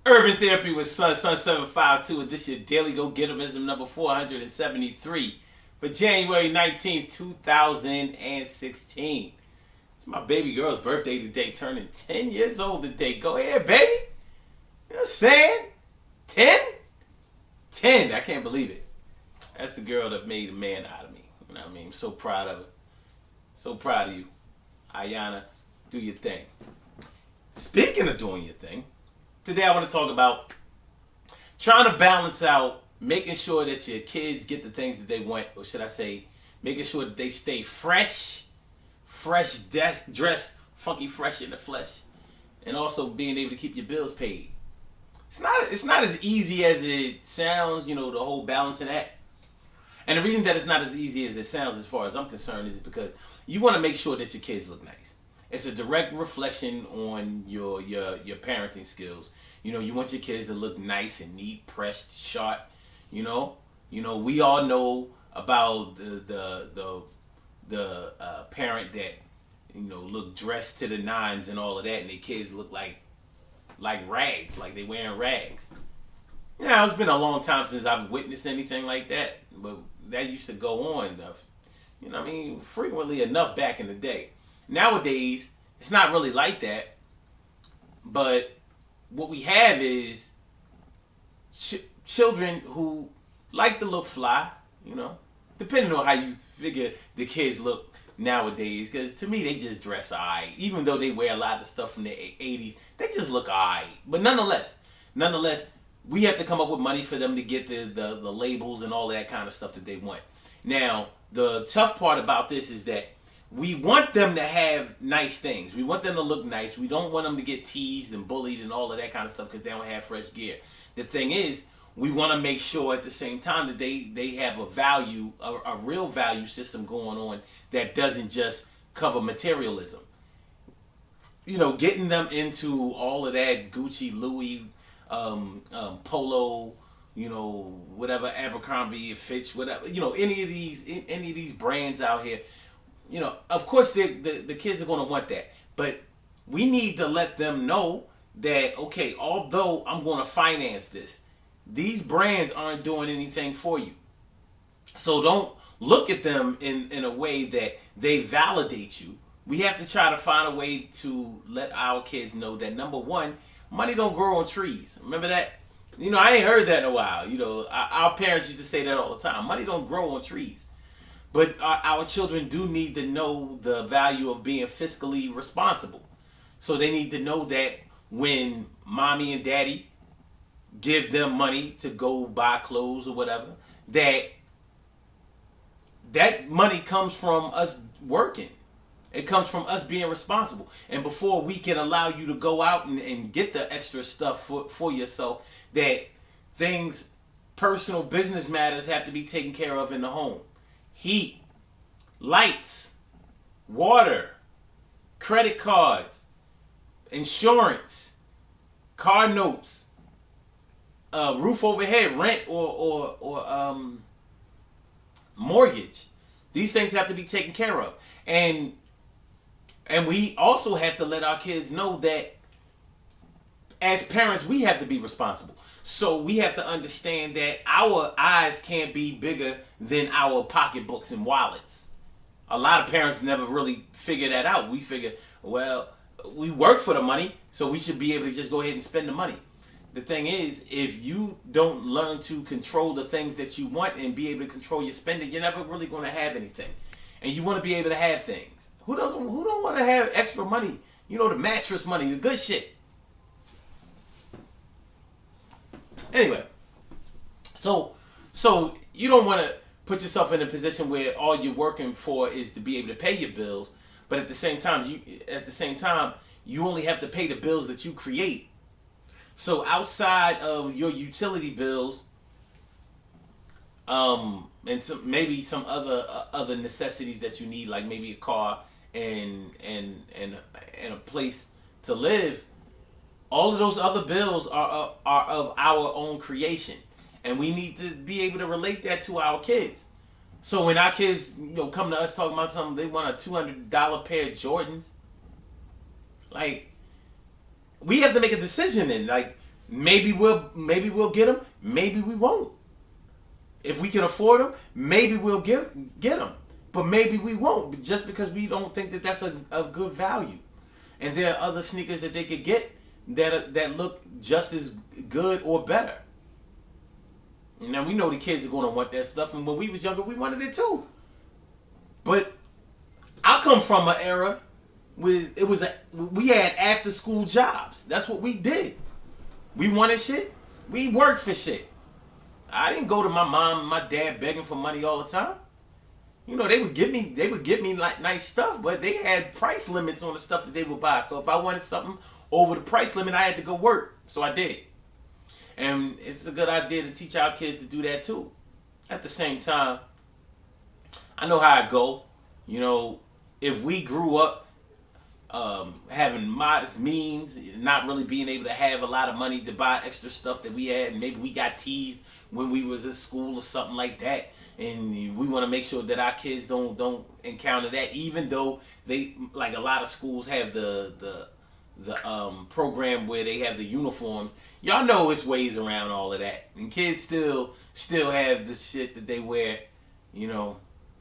Urban Therapy with Sun 752, and this is your daily go getterism number 473 for January 19th, 2016. It's my baby girl's birthday today, turning 10 years old today. Go ahead, baby. You know what I'm saying? 10? 10. I can't believe it. That's the girl that made a man out of me. You know what I mean? I'm so proud of her. So proud of you. Ayana, do your thing. Speaking of doing your thing, today I want to talk about trying to balance out making sure that your kids get the things that they want, or should I say, making sure that they stay fresh, dressed, funky fresh in the flesh, and also being able to keep your bills paid. It's not as easy as it sounds, the whole balancing act. And the reason that it's not as easy as it sounds, as far as I'm concerned, is because you want to make sure that your kids look nice. It's a direct reflection on your parenting skills. You want your kids to look nice and neat, pressed, sharp. We all know about the parent that look dressed to the nines and all of that, and their kids look like rags, like they wearing rags. It's been a long time since I've witnessed anything like that, but that used to go on, frequently enough back in the day. Nowadays, it's not really like that, but what we have is children who like to look fly, depending on how you figure the kids look nowadays, because to me, they just dress alright. Even though they wear a lot of stuff from the 80s, they just look alright. But nonetheless, we have to come up with money for them to get the labels and all of that kind of stuff that they want. Now, the tough part about this is that we want them to have nice things. We want them to look nice. We don't want them to get teased and bullied and all of that kind of stuff because they don't have fresh gear. The thing is, we want to make sure at the same time that they have a value, a real value system going on that doesn't just cover materialism. Getting them into all of that Gucci, Louis, Polo, whatever, Abercrombie, Fitch, whatever, any of these brands out here. Of course the kids are going to want that, but we need to let them know that, okay, although I'm going to finance this, these brands aren't doing anything for you. So don't look at them in a way that they validate you. We have to try to find a way to let our kids know that, number one, money don't grow on trees. Remember that? I ain't heard that in a while. Our parents used to say that all the time. Money don't grow on trees. But our children do need to know the value of being fiscally responsible. So they need to know that when mommy and daddy give them money to go buy clothes or whatever, that money comes from us working. It comes from us being responsible. And before we can allow you to go out and get the extra stuff for yourself, that things, personal business matters have to be taken care of in the home. Heat, lights, water, credit cards, insurance, car notes, roof overhead, rent or mortgage. These things have to be taken care of. And we also have to let our kids know that as parents, we have to be responsible. So we have to understand that our eyes can't be bigger than our pocketbooks and wallets. A lot of parents never really figure that out. We figure, well, we work for the money, so we should be able to just go ahead and spend the money. The thing is, if you don't learn to control the things that you want and be able to control your spending, you're never really going to have anything. And you want to be able to have things. Who don't want to have extra money? The mattress money, the good shit. Anyway, so you don't want to put yourself in a position where all you're working for is to be able to pay your bills, but at the same time you only have to pay the bills that you create. So outside of your utility bills, and maybe some other necessities that you need, like maybe a car and a place to live. All of those other bills are of our own creation, and we need to be able to relate that to our kids. So when our kids, come to us talking about something, they want a $200 pair of Jordans. Like, we have to make a decision. And like, Maybe we'll get them. Maybe we won't. If we can afford them, maybe we'll get them. But maybe we won't, just because we don't think that that's a good value. And there are other sneakers that they could get that look just as good or better. Now we know the kids are going to want that stuff, and when we was younger, we wanted it too. But I come from an era with we had after school jobs. That's what we did. We wanted shit. We worked for shit. I didn't go to my mom and my dad begging for money all the time. You know, they would give me like nice stuff, but they had price limits on the stuff that they would buy. So if I wanted something over the price limit, I had to go work. So I did. And it's a good idea to teach our kids to do that too. At the same time, I know how I go. You know, if we grew up having modest means, not really being able to have a lot of money to buy extra stuff that we had, and maybe we got teased when we was in school or something like that, and we want to make sure that our kids don't encounter that, even though they, like a lot of schools have the program where they have the uniforms. Y'all know it's ways around all of that, and kids still have the shit that they wear, you know,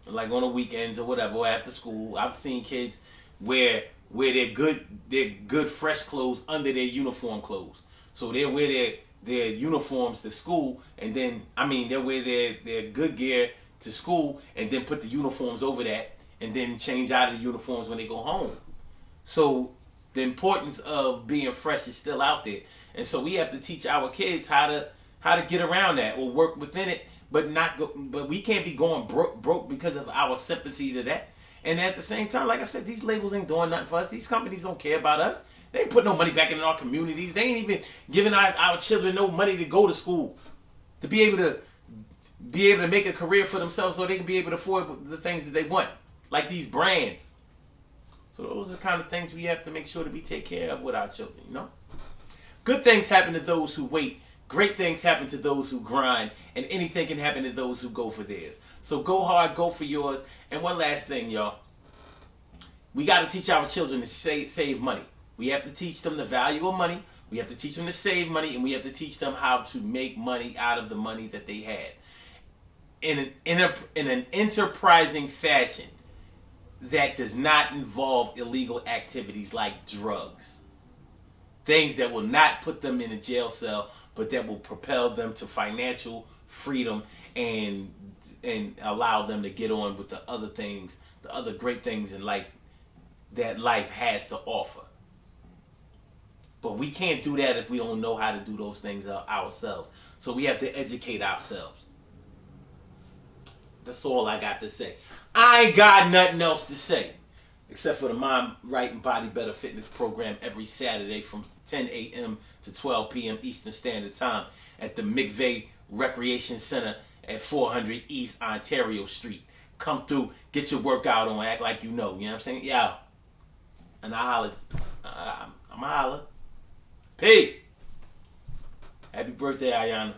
like on the weekends or whatever, or after school. I've seen kids wear their good fresh clothes under their uniform clothes, so they'll wear their uniforms to school, and then they'll wear their good gear to school, and then put the uniforms over that, and then change out of the uniforms when they go home. So the importance of being fresh is still out there, and so we have to teach our kids how to get around that or work within it, but we can't be going broke because of our sympathy to that. And at the same time, like I said, these labels ain't doing nothing for us. These companies don't care about us. They ain't put no money back in our communities. They ain't even giving our children no money to go to school, to be able to make a career for themselves, so they can be able to afford the things that they want, like these brands. So those are the kind of things we have to make sure that we take care of with our children, you know? Good things happen to those who wait. Great things happen to those who grind. And anything can happen to those who go for theirs. So go hard, go for yours. And one last thing, y'all. We got to teach our children to save money. We have to teach them the value of money. We have to teach them to save money. And we have to teach them how to make money out of the money that they had. In an enterprising fashion that does not involve illegal activities like drugs. Things that will not put them in a jail cell, but that will propel them to financial freedom and allow them to get on with the other things, the other great things in life that life has to offer. But we can't do that if we don't know how to do those things ourselves. So we have to educate ourselves. That's all I got to say. I ain't got nothing else to say. Except for the Mind Right and Body Better Fitness program every Saturday from 10 a.m. to 12 p.m. Eastern Standard Time at the McVeigh Recreation Center at 400 East Ontario Street. Come through, get your workout on, act like you know. You know what I'm saying? Yeah. And I holler. I'm a holler. Peace. Happy birthday, Ayana.